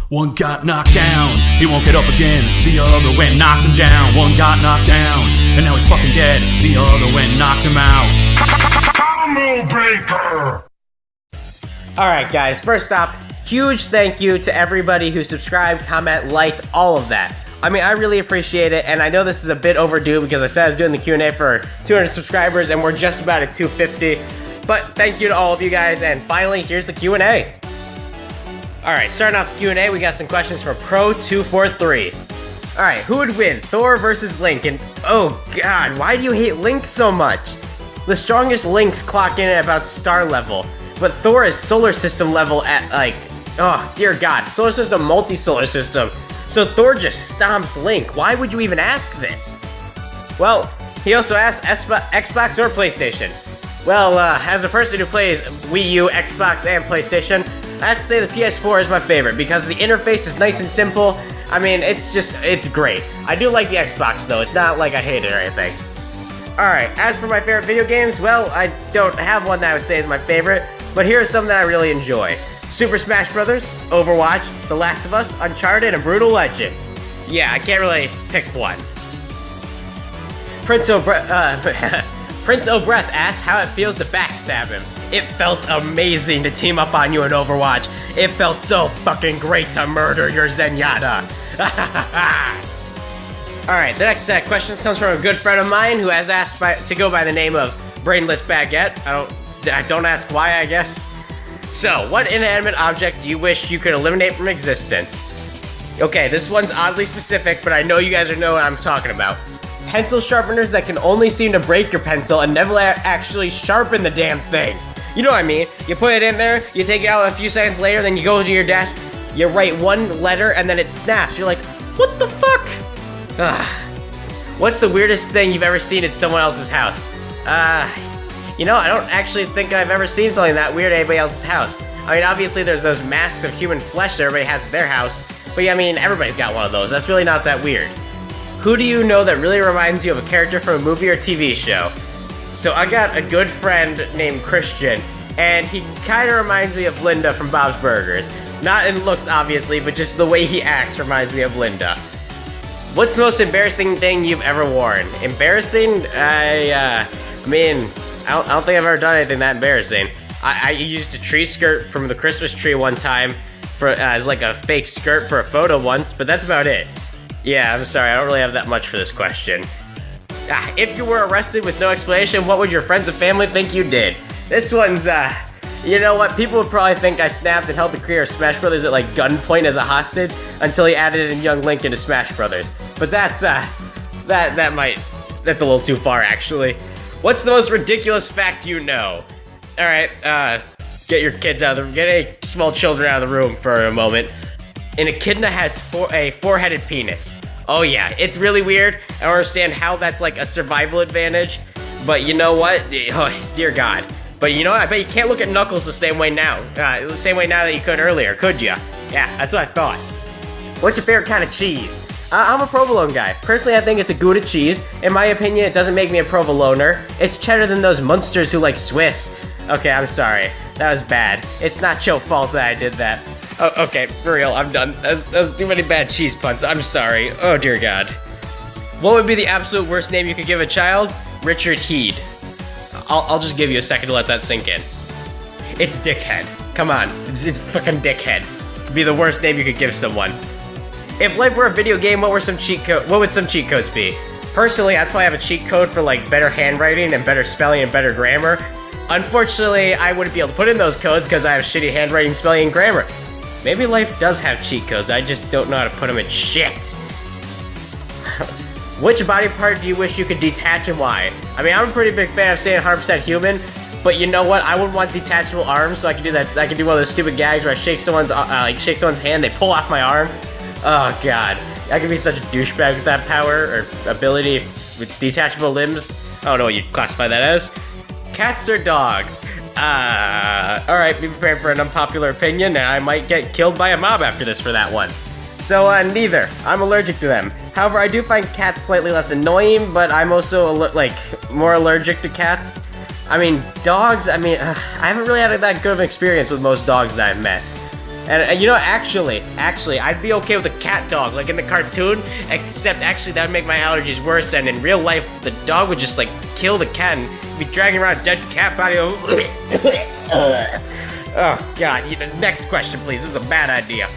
One got knocked down, he won't get up again. The other went knocked him down. One got knocked down, and now he's fucking dead. The other went knocked him out. Combo breaker! Alright guys, first off, huge thank you to everybody who subscribed, comment, liked, all of that. I mean, I really appreciate it, and I know this is a bit overdue because I said I was doing the Q&A for 200 subscribers, and we're just about at 250. But thank you to all of you guys, and finally, here's the Q&A. Alright, starting off the Q&A, we got some questions from Pro243. Alright, who would win, Thor versus Link? And oh god, why do you hate Link so much? The strongest Links clock in at about star level, but Thor is solar system level at like, oh dear god, solar system, multi-solar system. So Thor just stomps Link. Why would you even ask this? Well, he also asked Xbox or PlayStation. Well, as a person who plays Wii U, Xbox, and PlayStation, I have to say the PS4 is my favorite because the interface is nice and simple. I mean, it's great. I do like the Xbox though, it's not like I hate it or anything. Alright, as for my favorite video games, well, I don't have one that I would say is my favorite, but here are some that I really enjoy. Super Smash Bros., Overwatch, The Last of Us, Uncharted, and Brutal Legend. Yeah, I can't really pick one. Prince O'Breth asks how it feels to backstab him. It felt amazing to team up on you in Overwatch. It felt so fucking great to murder your Zenyatta. Alright, the next set of questions comes from a good friend of mine who has asked to go by the name of Brainless Baguette. I don't ask why, I guess. So, what inanimate object do you wish you could eliminate from existence? Okay, this one's oddly specific, but I know you guys know what I'm talking about. Pencil sharpeners that can only seem to break your pencil and never actually sharpen the damn thing. You know what I mean? You put it in there, you take it out a few seconds later, then you go to your desk, you write one letter, and then it snaps. You're like, what the fuck? Ugh. What's the weirdest thing you've ever seen at someone else's house? You know, I don't actually think I've ever seen something that weird at anybody else's house. I mean, obviously there's those masks of human flesh that everybody has at their house, but yeah, I mean, everybody's got one of those. That's really not that weird. Who do you know that really reminds you of a character from a movie or TV show? So I got a good friend named Christian, and he kind of reminds me of Linda from Bob's Burgers. Not in looks, obviously, but just the way he acts reminds me of Linda. What's the most embarrassing thing you've ever worn? Embarrassing? I mean, I don't think I've ever done anything that embarrassing. I used a tree skirt from the Christmas tree one time as like a fake skirt for a photo once, but that's about it. Yeah, I'm sorry, I don't really have that much for this question. If you were arrested with no explanation, what would your friends and family think you did? This one's, you know what? People would probably think I snapped and held the creator of Smash Brothers at like gunpoint as a hostage until he added in young Link into Smash Brothers. But that's, that's a little too far actually. What's the most ridiculous fact you know? Alright, get any small children out of the room for a moment. An echidna has a four-headed penis. Oh yeah, it's really weird. I don't understand how that's like a survival advantage. But you know what? Oh, dear God. But you know what? I bet you can't look at Knuckles the same way now. The same way now that you could earlier, could ya? Yeah, that's what I thought. What's your favorite kind of cheese? I'm a provolone guy. Personally, I think it's a Gouda cheese. In my opinion, it doesn't make me a provoloner. It's cheddar than those monsters who like Swiss. Okay, I'm sorry. That was bad. It's not your fault that I did that. Oh, okay, for real, I'm done. That's too many bad cheese puns. I'm sorry. Oh, dear God. What would be the absolute worst name you could give a child? Richard Heed. I'll just give you a second to let that sink in. It's Dickhead. Come on, it's fucking Dickhead. It'd be the worst name you could give someone. If life were a video game, what would some cheat codes be? Personally, I'd probably have a cheat code for like better handwriting and better spelling and better grammar. Unfortunately, I wouldn't be able to put in those codes because I have shitty handwriting, spelling, and grammar. Maybe life does have cheat codes, I just don't know how to put them in shit. Which body part do you wish you could detach and why? I mean, I'm a pretty big fan of saying 100% human, but you know what? I wouldn't want detachable arms, so I can do that. I can do one of those stupid gags where I shake someone's hand, they pull off my arm. Oh God, I could be such a douchebag with that power or ability with detachable limbs. I don't know what you'd classify that as. Cats or dogs? Alright, be prepared for an unpopular opinion, and I might get killed by a mob after this for that one. So, neither. I'm allergic to them. However, I do find cats slightly less annoying, but I'm also, more allergic to cats. I mean, dogs, I haven't really had that good of an experience with most dogs that I've met. And you know, actually, I'd be okay with a cat dog, like in the cartoon, except actually that would make my allergies worse, and in real life, the dog would just, like, kill the cat and be dragging around a dead cat body. Oh, God. Next question, please. This is a bad idea.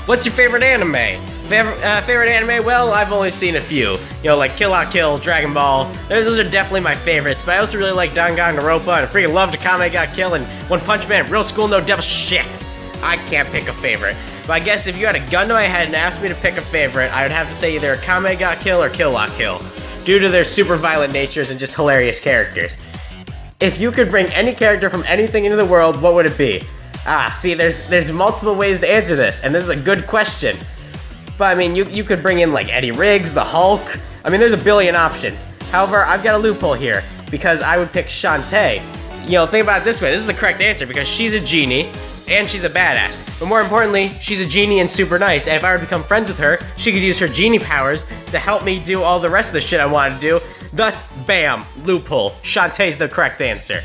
What's your favorite anime? Favorite anime? Well, I've only seen a few. You know, like Kill La Kill, Dragon Ball. Those are definitely my favorites, but I also really like Danganronpa, and I freaking love Akame ga Kill, and One Punch Man, Real School, No Devil. Shit! I can't pick a favorite. But I guess if you had a gun to my head and asked me to pick a favorite, I would have to say either Akame ga Kill or Kill La Kill, due to their super violent natures and just hilarious characters. If you could bring any character from anything into the world, what would it be? See, there's multiple ways to answer this, and this is a good question. But I mean, you could bring in like Eddie Riggs, the Hulk. I mean, there's a billion options. However, I've got a loophole here, because I would pick Shantae. You know, think about it this way, this is the correct answer, because she's a genie, and she's a badass. But more importantly, she's a genie and super nice, and if I were to become friends with her, she could use her genie powers to help me do all the rest of the shit I want to do. Thus, bam, loophole. Shantae's the correct answer.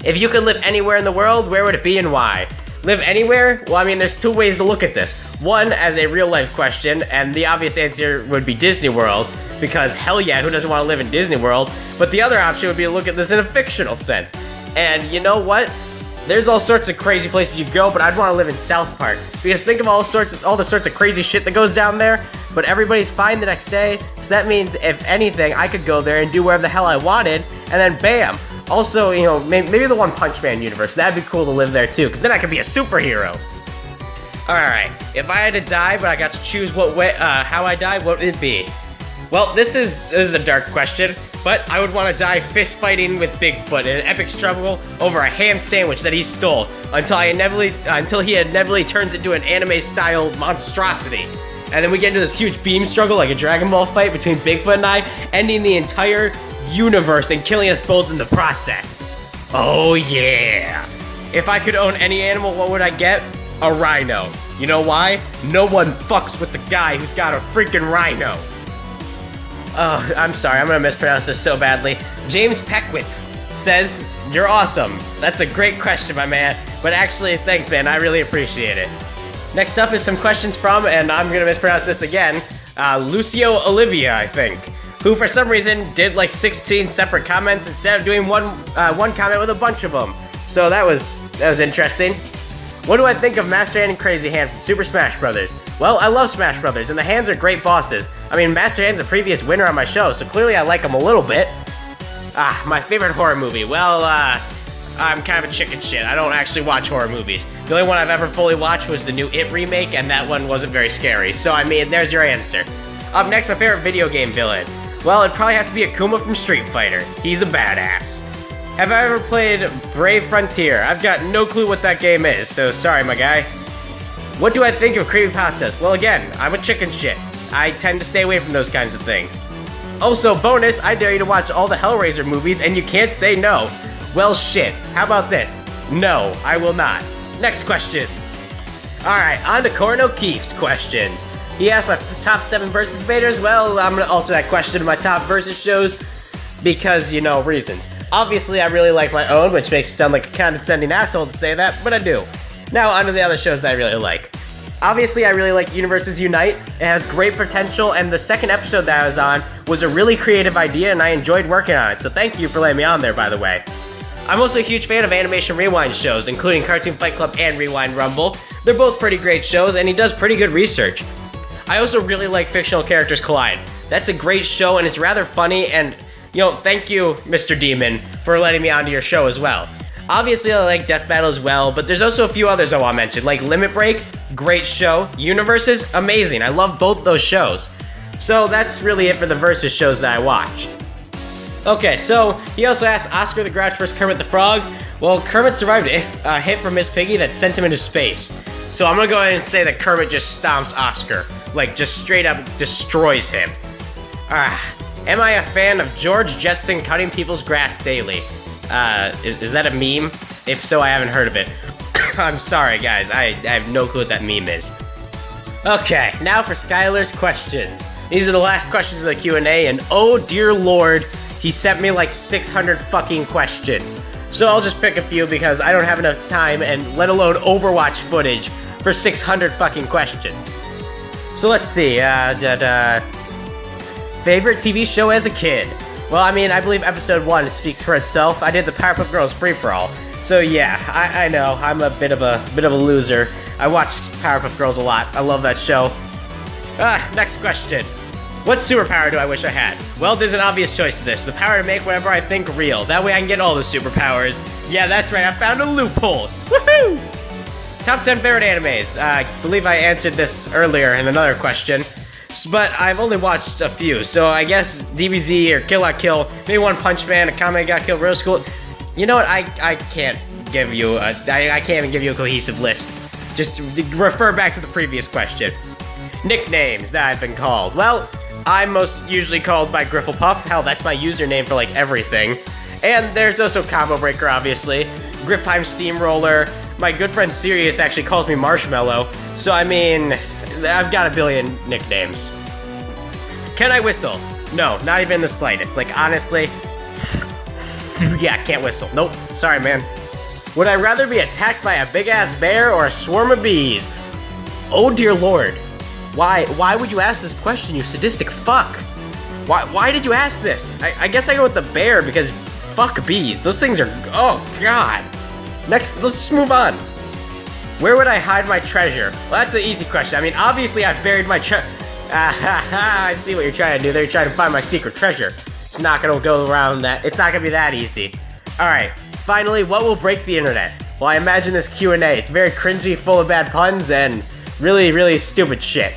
If you could live anywhere in the world, where would it be and why? Live anywhere? Well, I mean, there's two ways to look at this. One, as a real-life question, and the obvious answer would be Disney World, because hell yeah, who doesn't want to live in Disney World? But the other option would be to look at this in a fictional sense. And you know what? There's all sorts of crazy places you go, but I'd want to live in South Park, because think of all the sorts of crazy shit that goes down there, but everybody's fine the next day, so that means, if anything, I could go there and do whatever the hell I wanted, and then bam! Also, you know, maybe the One Punch Man universe, that'd be cool to live there too, because then I could be a superhero. Alright, if I had to die, but I got to choose what way, how I die, what would it be? Well, this is a dark question, but I would want to die fist fighting with Bigfoot in an epic struggle over a ham sandwich that he stole until he inevitably turns into an anime-style monstrosity. And then we get into this huge beam struggle like a Dragon Ball fight between Bigfoot and I, ending the entire universe and killing us both in the process. Oh yeah! If I could own any animal, what would I get? A rhino. You know why? No one fucks with the guy who's got a freaking rhino. Oh, I'm sorry, I'm gonna mispronounce this so badly. James Peckwith says, "You're awesome." That's a great question, my man. But actually, thanks, man. I really appreciate it. Next up is some questions from, and I'm gonna mispronounce this again, Lucio Olivia, I think, who for some reason did like 16 separate comments instead of doing one comment with a bunch of them. So that was interesting. What do I think of Master Hand and Crazy Hand from Super Smash Bros? Well, I love Smash Bros, and the Hands are great bosses. I mean, Master Hand's a previous winner on my show, so clearly I like him a little bit. My favorite horror movie. Well, I'm kind of a chicken shit. I don't actually watch horror movies. The only one I've ever fully watched was the new It remake, and that one wasn't very scary. So, I mean, there's your answer. Up next, my favorite video game villain. Well, it'd probably have to be Akuma from Street Fighter. He's a badass. Have I ever played Brave Frontier? I've got no clue what that game is, so sorry, my guy. What do I think of creepypastas? Well, again, I'm a chicken shit. I tend to stay away from those kinds of things. Also, bonus, I dare you to watch all the Hellraiser movies, and you can't say no. Well, shit. How about this? No, I will not. Next questions. Alright, on to Corin O'Keefe's questions. He asked my top 7 versus debaters. Well, I'm gonna alter that question to my top versus shows because, you know, reasons. Obviously, I really like my own, which makes me sound like a condescending asshole to say that, but I do. Now, on to the other shows that I really like. Obviously, I really like Universes Unite. It has great potential, and the second episode that I was on was a really creative idea, and I enjoyed working on it, so thank you for letting me on there, by the way. I'm also a huge fan of Animation Rewind shows, including Cartoon Fight Club and Rewind Rumble. They're both pretty great shows, and he does pretty good research. I also really like Fictional Characters Collide. That's a great show, and it's rather funny, and, you know, thank you, Mr. Demon, for letting me onto your show as well. Obviously, I like Death Battle as well, but there's also a few others I want to mention, like Limit Break, great show, Universes, amazing, I love both those shows. So that's really it for the Versus shows that I watch. Okay, so he also asked Oscar the Grouch versus Kermit the Frog. Well, Kermit survived a hit from Miss Piggy that sent him into space. So I'm gonna go ahead and say that Kermit just stomps Oscar, like just straight up destroys him. Am I a fan of George Jetson cutting people's grass daily? Is that a meme? If so, I haven't heard of it. I'm sorry, guys. I have no clue what that meme is. Okay, now for Skylar's questions. These are the last questions of the Q&A, and oh dear lord, he sent me like 600 fucking questions. So I'll just pick a few because I don't have enough time and let alone Overwatch footage for 600 fucking questions. So let's see, favorite TV show as a kid? Well, I mean, I believe episode 1 speaks for itself. I did the Powerpuff Girls free-for-all. So yeah, I know, I'm a bit of a loser. I watched Powerpuff Girls a lot. I love that show. Next question. What superpower do I wish I had? Well, there's an obvious choice to this. The power to make whatever I think real. That way I can get all the superpowers. Yeah, that's right, I found a loophole. Woohoo! Top 10 favorite animes. I believe I answered this earlier in another question. But I've only watched a few, so I guess DBZ or Kill la Kill, maybe One Punch Man, Akame ga Kill, Rose School. You know what? I can't give you I can't even give you a cohesive list. Just refer back to the previous question. Nicknames that I've been called. Well, I'm most usually called by Grifflepuff. Hell, that's my username for like everything. And there's also Combo Breaker, obviously. Griftime Steamroller. My good friend Sirius actually calls me Marshmallow. So I mean, I've got a billion nicknames. Can I whistle? No, not even the slightest. Like, honestly, yeah, can't whistle. Nope, sorry, man. Would I rather be attacked by a big-ass bear or a swarm of bees? Oh, dear Lord. Why would you ask this question, you sadistic fuck? Why did you ask this? I guess I go with the bear because fuck bees. Those things are, oh, God. Next, let's just move on. Where would I hide my treasure? Well, that's an easy question. I mean, obviously I've buried my I see what you're trying to do there. You're trying to find my secret treasure. It's not gonna go around that. It's not gonna be that easy. Alright, finally, what will break the internet? Well, I imagine this Q&A. It's very cringy, full of bad puns, and really, really stupid shit.